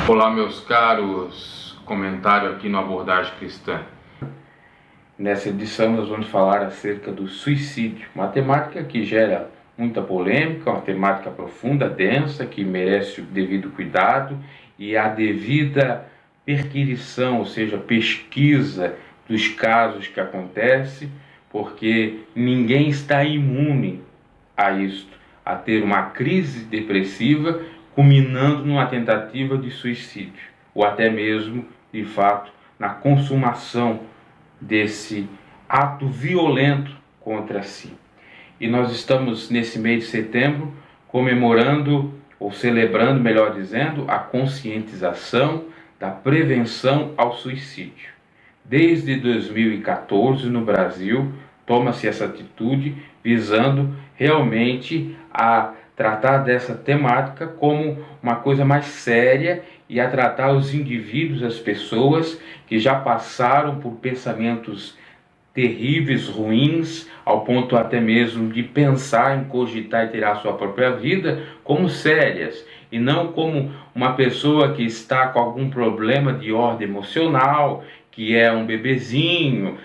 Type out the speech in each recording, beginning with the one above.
Olá, meus caros, comentário aqui no Abordagem Cristã. Nessa edição nós vamos falar acerca do suicídio, uma temática que gera muita polêmica, uma temática profunda, densa, que merece o devido cuidado e a devida perquisição, ou seja, pesquisa dos casos que acontecem, porque ninguém está imune a isto, a ter uma crise depressiva culminando numa tentativa de suicídio, ou até mesmo, de fato, na consumação desse ato violento contra si. E nós estamos, nesse mês de setembro, comemorando, ou celebrando, melhor dizendo, a conscientização da prevenção ao suicídio. Desde 2014, no Brasil, toma-se essa atitude visando realmente a tratar dessa temática como uma coisa mais séria e a tratar os indivíduos, as pessoas que já passaram por pensamentos terríveis, ruins, ao ponto até mesmo de pensar em cogitar e tirar a sua própria vida, como sérias, e não como uma pessoa que está com algum problema de ordem emocional, que é um bebezinho,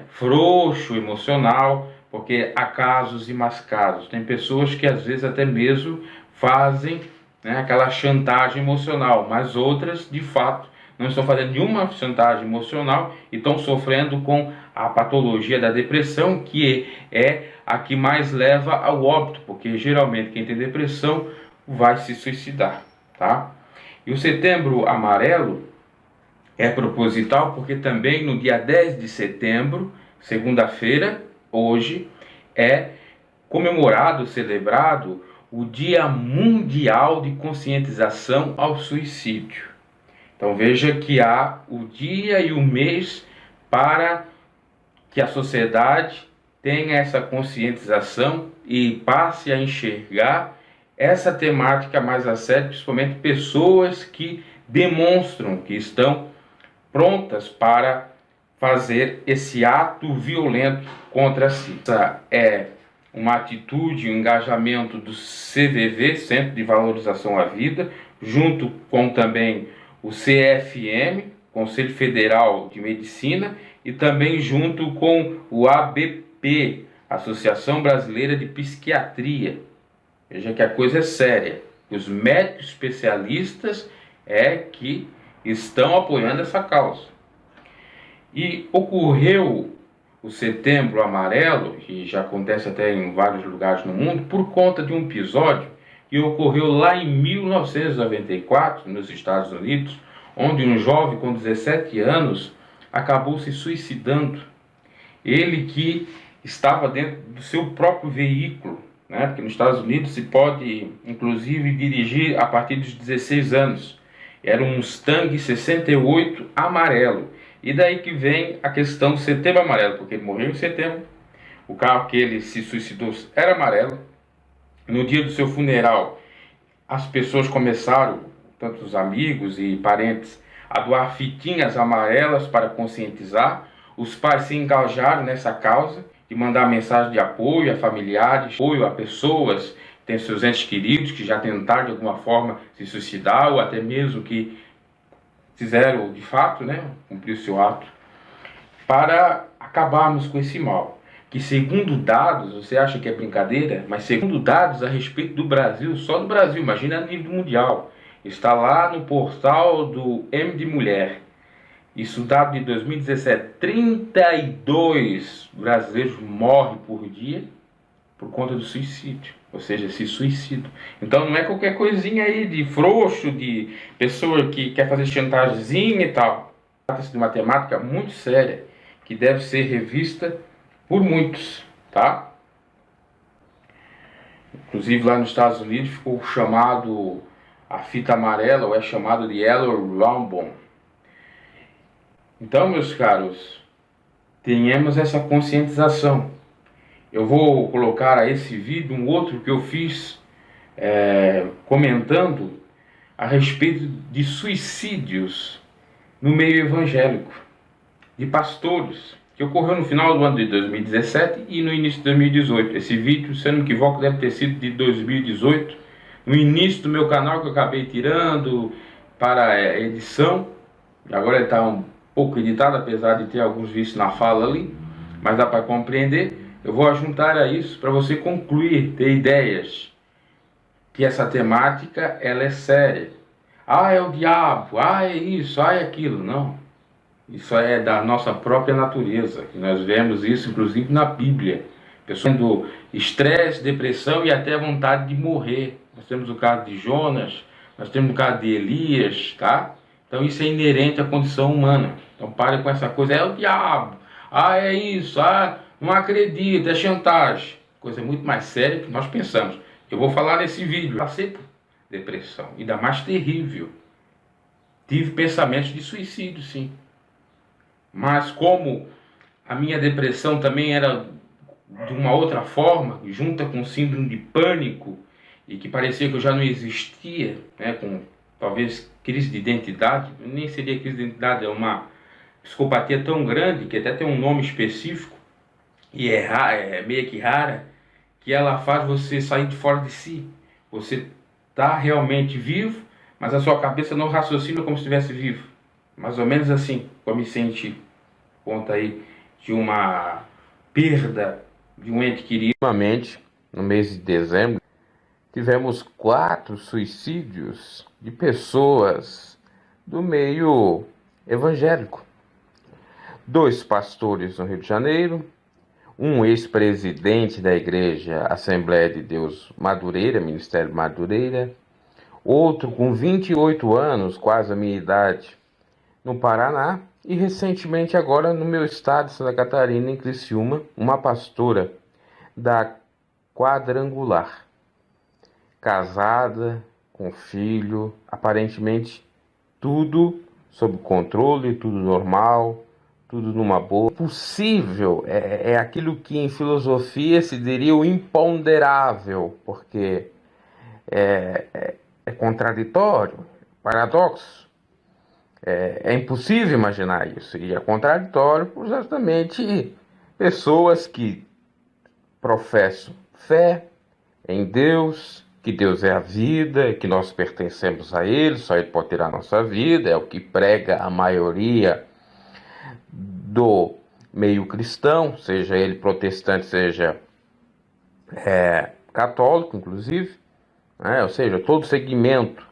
frouxo emocional, porque há casos e mais casos. Tem pessoas que às vezes até mesmo fazem aquela chantagem emocional, mas outras de fato não estão fazendo nenhuma chantagem emocional e estão sofrendo com a patologia da depressão, que é a que mais leva ao óbito, porque geralmente quem tem depressão vai se suicidar, tá? E o Setembro Amarelo é proposital porque também no dia 10 de setembro, segunda-feira, hoje, é comemorado, celebrado o Dia Mundial de Conscientização ao Suicídio. Então veja que há o dia e o mês para que a sociedade tenha essa conscientização e passe a enxergar essa temática mais a sério, principalmente pessoas que demonstram que estão prontas para fazer esse ato violento contra si. Essa é uma atitude, um engajamento do CVV, Centro de Valorização à Vida, junto com também o CFM, Conselho Federal de Medicina, e também junto com o ABP, Associação Brasileira de Psiquiatria. Veja que a coisa é séria. Os médicos especialistas que estão apoiando essa causa. E ocorreu o Setembro Amarelo, que já acontece até em vários lugares no mundo, por conta de um episódio que ocorreu lá em 1994, nos Estados Unidos, onde um jovem com 17 anos acabou se suicidando. Ele que estava dentro do seu próprio veículo, porque nos Estados Unidos se pode, inclusive, dirigir a partir dos 16 anos. Era um Mustang 68 amarelo. E daí que vem a questão do Setembro Amarelo, porque ele morreu em setembro, o carro que ele se suicidou era amarelo. No dia do seu funeral, as pessoas começaram, tanto os amigos e parentes, a doar fitinhas amarelas para conscientizar. Os pais se engajaram nessa causa de mandar mensagem de apoio a familiares, apoio a pessoas que têm seus entes queridos que já tentaram de alguma forma se suicidar ou até mesmo que fizeram de fato, cumprir o seu ato, para acabarmos com esse mal. Que segundo dados, você acha que é brincadeira, mas segundo dados a respeito do Brasil, só do Brasil, imagina a nível mundial, está lá no portal do M de Mulher, isso dado de 2017, 32 brasileiros morrem por dia por conta do suicídio, ou seja, se suicidam. Então não é qualquer coisinha aí de frouxo, de pessoa que quer fazer chantagemzinha e tal. Trata-se de uma temática muito séria, que deve ser revista por muitos, tá? Inclusive lá nos Estados Unidos ficou chamado, a fita amarela, ou é chamado de Yellow Ribbon. Então, meus caros, tenhamos essa conscientização. Eu vou colocar a esse vídeo um outro que eu fiz comentando a respeito de suicídios no meio evangélico, de pastores, que ocorreu no final do ano de 2017 e no início de 2018. Esse vídeo, se eu não me equivoco, deve ter sido de 2018, no início do meu canal, que eu acabei tirando, para a edição. Agora ele está um pouco editado, apesar de ter alguns vícios na fala ali, mas dá para compreender. Eu vou juntar a isso para você concluir, ter ideias que essa temática ela é séria. Ah, é o diabo, ah, é isso, ah, é aquilo. Não. Isso é da nossa própria natureza. Nós vemos isso, inclusive, na Bíblia. Pessoas tendo estresse, depressão e até vontade de morrer. Nós temos o caso de Jonas, nós temos o caso de Elias, tá? Então isso é inerente à condição humana. Então pare com essa coisa, é o diabo, ah, é isso, ah, não acredito, é chantagem. Coisa muito mais séria que nós pensamos. Eu vou falar nesse vídeo. Passei por depressão, ainda mais terrível. Tive pensamentos de suicídio, sim. Mas como a minha depressão também era de uma outra forma, junta com síndrome de pânico, e que parecia que eu já não existia, né, com talvez crise de identidade, nem seria crise de identidade, é uma psicopatia tão grande, que até tem um nome específico, e é meio que rara, que ela faz você sair de fora de si. Você está realmente vivo, mas a sua cabeça não raciocina como se estivesse vivo. Mais ou menos assim, como me senti. Conta aí de uma perda de um ente querido. Ultimamente, no mês de dezembro, tivemos 4 suicídios de pessoas do meio evangélico. 2 pastores no Rio de Janeiro, um ex-presidente da Igreja Assembleia de Deus Madureira, Ministério Madureira, outro com 28 anos, quase a minha idade, no Paraná, e recentemente agora no meu estado, Santa Catarina, em Criciúma, uma pastora da Quadrangular, casada, com filho, aparentemente tudo sob controle, tudo normal, tudo numa boa. Possível é aquilo que em filosofia se diria o imponderável, porque é contraditório, paradoxo. É impossível imaginar isso, e é contraditório por justamente pessoas que professam fé em Deus, que Deus é a vida, que nós pertencemos a Ele, só Ele pode tirar a nossa vida, é o que prega a maioria do meio cristão, seja ele protestante, seja católico, inclusive, né? Ou seja, todo segmento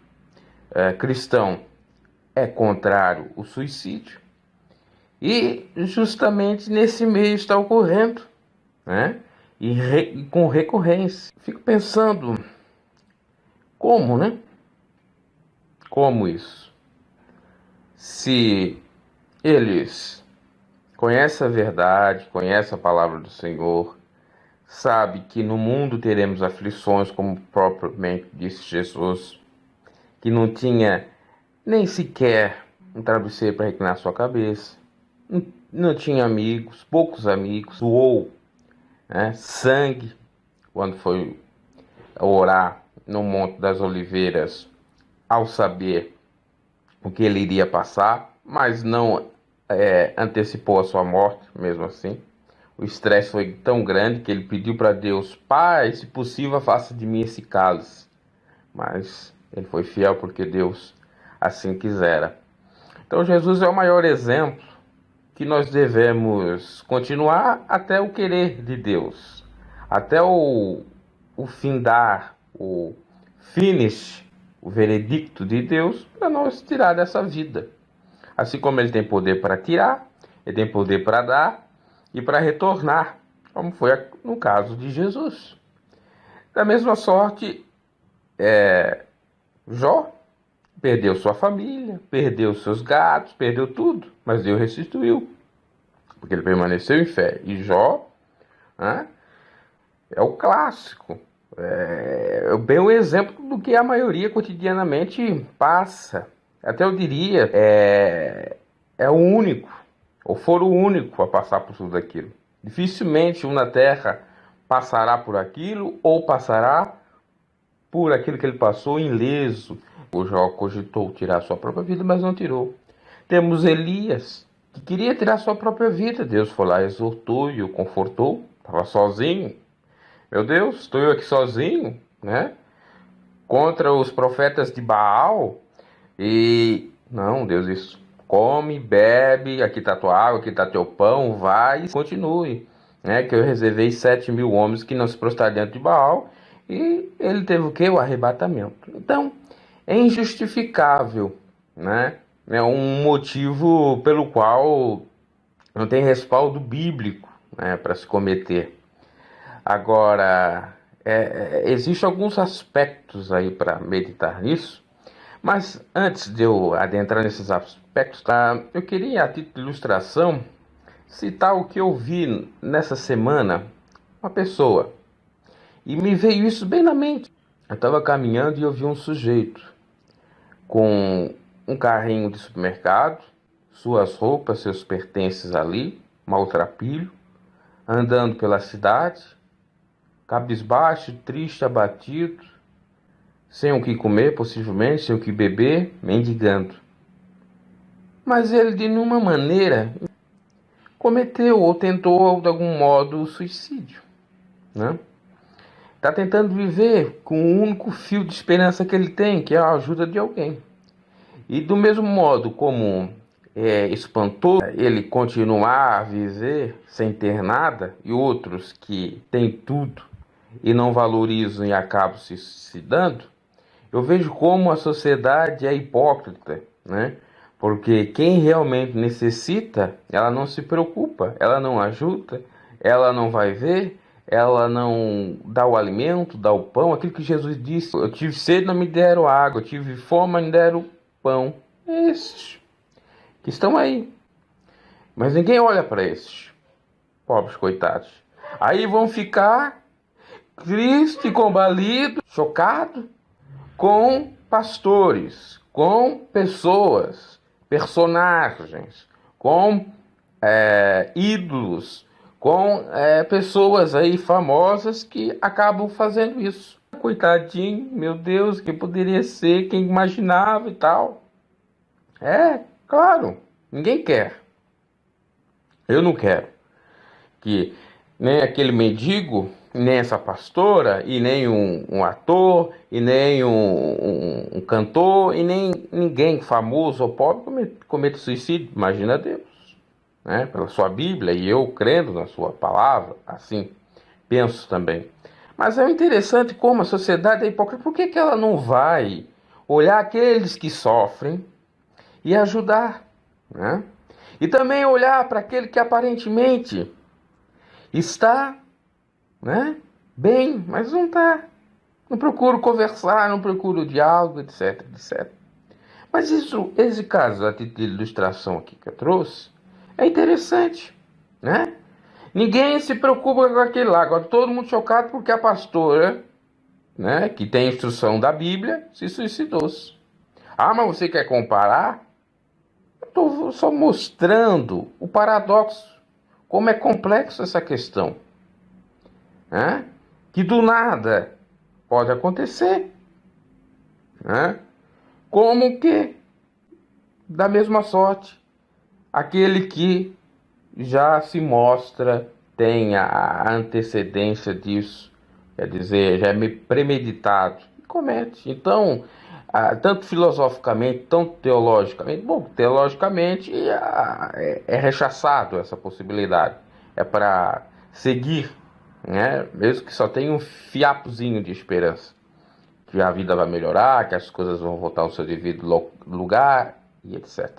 cristão é contrário ao suicídio, e justamente nesse meio está ocorrendo, né? E com recorrência. Fico pensando, como, né? Como isso? Se eles conhecem a verdade, conhecem a palavra do Senhor, sabe que no mundo teremos aflições, como propriamente disse Jesus, que não tinha nem sequer um travesseiro para reclinar sua cabeça, não tinha amigos, poucos amigos, suou, né, sangue quando foi orar no Monte das Oliveiras, ao saber o que ele iria passar, mas não antecipou a sua morte, mesmo assim. O estresse foi tão grande que ele pediu para Deus: Pai, se possível, faça de mim esse cálice. Mas ele foi fiel porque Deus assim quisera. Então Jesus é o maior exemplo que nós devemos continuar até o querer de Deus, até o findar, o finish, o veredicto de Deus para nós tirar dessa vida. Assim como Ele tem poder para tirar, Ele tem poder para dar e para retornar, como foi no caso de Jesus. Da mesma sorte, Jó perdeu sua família, perdeu seus gatos, perdeu tudo, mas Deus restituiu, porque ele permaneceu em fé. E Jó, né, é o clássico, é bem o exemplo do que a maioria cotidianamente passa. Até eu diria, é o único, ou for o único a passar por tudo aquilo. Dificilmente um na terra passará por aquilo, ou passará por aquilo que ele passou ileso. O Jó cogitou tirar sua própria vida, mas não tirou. Temos Elias, que queria tirar sua própria vida. Deus foi lá, exortou e o confortou. Estava sozinho. Meu Deus, estou eu aqui sozinho, né? Contra os profetas de Baal. E não, Deus, isso. Come, bebe, aqui está tua água, aqui está teu pão, vai e continue. Né? Que eu reservei 7.000 homens que não se prostraram diante de Baal e ele teve o quê? O arrebatamento. Então, é injustificável, né? É um motivo pelo qual não tem respaldo bíblico, né, para se cometer. Agora, existem alguns aspectos aí para meditar nisso, mas antes de eu adentrar nesses aspectos, eu queria, a título de ilustração, citar o que eu vi nessa semana, uma pessoa, e me veio isso bem na mente. Eu estava caminhando e eu vi um sujeito com um carrinho de supermercado, suas roupas, seus pertences ali, maltrapilho, andando pela cidade, cabisbaixo, triste, abatido, sem o que comer, possivelmente, sem o que beber, mendigando. Mas ele, de nenhuma maneira, cometeu ou tentou, de algum modo, o suicídio, né? Está tentando viver com o único fio de esperança que ele tem, que é a ajuda de alguém. E do mesmo modo como é espantoso ele continuar a viver sem ter nada, e outros que têm tudo e não valorizam e acabam se suicidando, eu vejo como a sociedade é hipócrita, né? Porque quem realmente necessita, ela não se preocupa, ela não ajuda, ela não vai ver, ela não dá o alimento, dá o pão, aquilo que Jesus disse: eu tive sede, não me deram água, eu tive fome, não me deram pão. Esses que estão aí. Mas ninguém olha para esses pobres coitados. Aí vão ficar tristes, combalidos, chocados com pastores, com pessoas, personagens, com ídolos, com pessoas aí famosas que acabam fazendo isso. Coitadinho, meu Deus, que poderia ser, quem imaginava e tal. Claro, ninguém quer. Eu não quero que nem aquele mendigo, nem essa pastora, e nem um ator, e nem um cantor, e nem ninguém famoso ou pobre cometa suicídio. Imagina Deus, né? Pela sua Bíblia, e eu crendo na sua palavra, assim penso também. Mas é interessante como a sociedade é hipócrita. Por que ela não vai olhar aqueles que sofrem e ajudar, né? E também olhar para aquele que aparentemente está, né, bem, mas não está. Não procuro conversar, não procuro diálogo, etc, etc. Mas esse caso, a título de ilustração aqui que eu trouxe, é interessante, né? Ninguém se preocupa com aquele lá. Agora todo mundo chocado porque a pastora, né, que tem a instrução da Bíblia, se suicidou-se. Ah, mas você quer comparar? Eu estou só mostrando o paradoxo, como é complexo essa questão, né? Que do nada pode acontecer, né? Como que, da mesma sorte, aquele que já se mostra, tem a antecedência disso, quer dizer, já é premeditado, comete. Então, tanto filosoficamente, tanto teologicamente, bom, teologicamente é rechaçado essa possibilidade, é para seguir, né? Mesmo que só tenha um fiapozinho de esperança, que a vida vai melhorar, que as coisas vão voltar ao seu devido lugar e etc.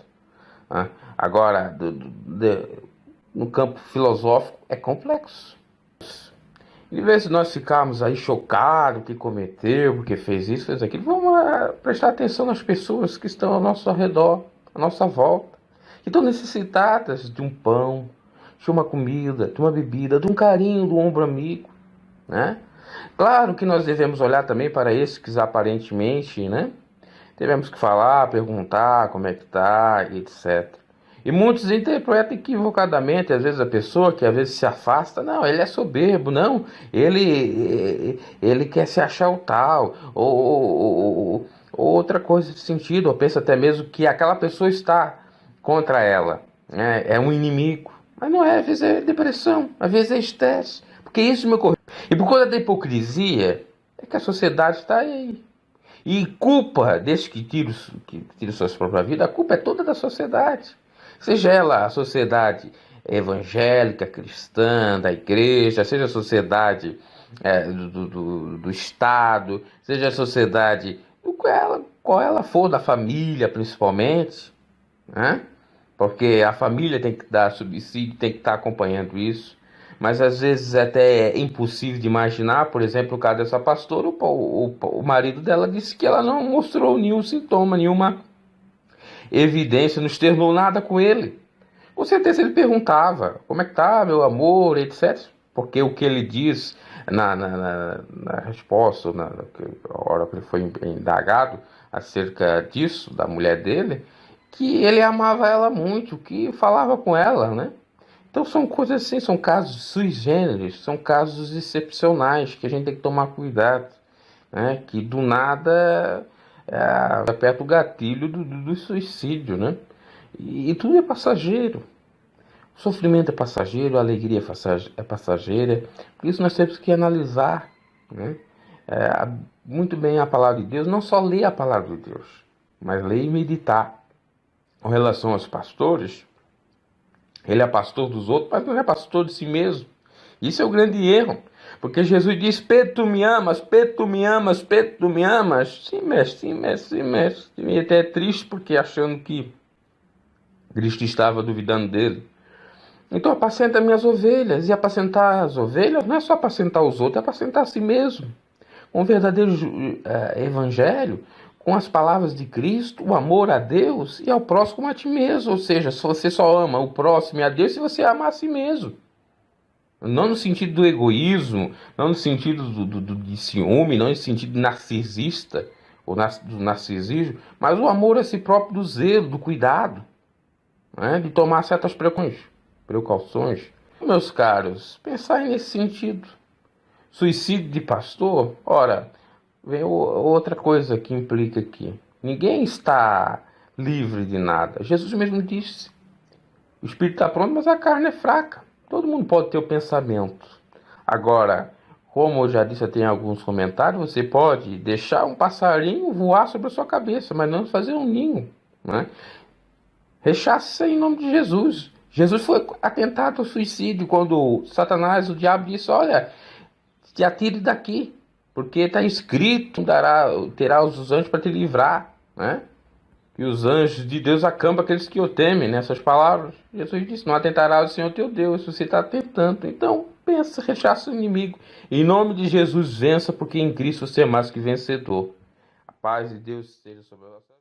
Agora, no campo filosófico, é complexo. Em vez de nós ficarmos aí chocados que cometeu, porque fez isso, fez aquilo, vamos prestar atenção nas pessoas que estão ao nosso redor, à nossa volta, que estão necessitadas de um pão, de uma comida, de uma bebida, de um carinho do ombro amigo, né? Claro que nós devemos olhar também para esses que aparentemente, né, devemos que falar, perguntar como é que está, etc. E muitos interpretam equivocadamente, às vezes a pessoa que às vezes se afasta, não, ele é soberbo, não, ele quer se achar o tal, ou outra coisa de sentido, ou pensa até mesmo que aquela pessoa está contra ela, né? É um inimigo, mas não é, às vezes é depressão, às vezes é estresse, porque isso me ocorreu. E por conta da hipocrisia, é que a sociedade está aí. E culpa desse que tira suas próprias vidas, a culpa é toda da sociedade. Seja ela a sociedade evangélica, cristã, da igreja, seja a sociedade do Estado, seja a sociedade qual ela for, da família principalmente, né? Porque a família tem que dar subsídio, tem que estar acompanhando isso. Mas às vezes até é impossível de imaginar. Por exemplo, o caso dessa pastora, o marido dela disse que ela não mostrou nenhum sintoma, nenhuma evidência, não externou nada com ele. Com certeza ele perguntava, como é que tá, meu amor, etc. Porque o que ele diz na resposta, na hora que ele foi indagado acerca disso, da mulher dele, que ele amava ela muito, que falava com ela, né? Então são coisas assim, são casos sui generis, são casos excepcionais que a gente tem que tomar cuidado, né? Que do nada aperta o gatilho do suicídio, né? E tudo é passageiro. O sofrimento é passageiro, a alegria é passageira. Por isso nós temos que analisar, né? Muito bem a palavra de Deus, não só ler a palavra de Deus, mas ler e meditar. Com relação aos pastores, ele é pastor dos outros, mas não é pastor de si mesmo. Isso é o grande erro. Porque Jesus diz: Pedro, tu me amas, Pedro, tu me amas, Pedro, tu me amas. Sim, mestre, sim, mestre, sim, mestre. E até é triste porque achando que Cristo estava duvidando dele. Então apacenta minhas ovelhas. E apacentar as ovelhas não é só apacentar os outros, é apacentar a si mesmo. Um verdadeiro evangelho, com as palavras de Cristo, o amor a Deus e ao próximo como a ti mesmo. Ou seja, se você só ama o próximo e a Deus, se você ama a si mesmo. Não no sentido do egoísmo, não no sentido de ciúme, não no sentido narcisista, ou do narcisismo, mas o amor a si próprio, do zelo, do cuidado, né? De tomar certas precauções. Meus caros, pensar nesse sentido. Suicídio de pastor? Ora, vem outra coisa que implica aqui. Ninguém está livre de nada. Jesus mesmo disse: o espírito está pronto, mas a carne é fraca. Todo mundo pode ter o pensamento. Agora, como eu já disse até em alguns comentários, você pode deixar um passarinho voar sobre a sua cabeça, mas não fazer um ninho, né? Rechaça em nome de Jesus. Jesus foi atentado ao suicídio quando Satanás, o diabo, disse: olha, te atire daqui, porque está escrito, terá os anjos para te livrar, né? E os anjos de Deus acampam aqueles que o temem, nessas palavras. Jesus disse: não atentará ao Senhor teu Deus, você está tentando. Então, pensa, rechaça o inimigo. Em nome de Jesus, vença, porque em Cristo você é mais que vencedor. A paz de Deus esteja sobre a vossa vida.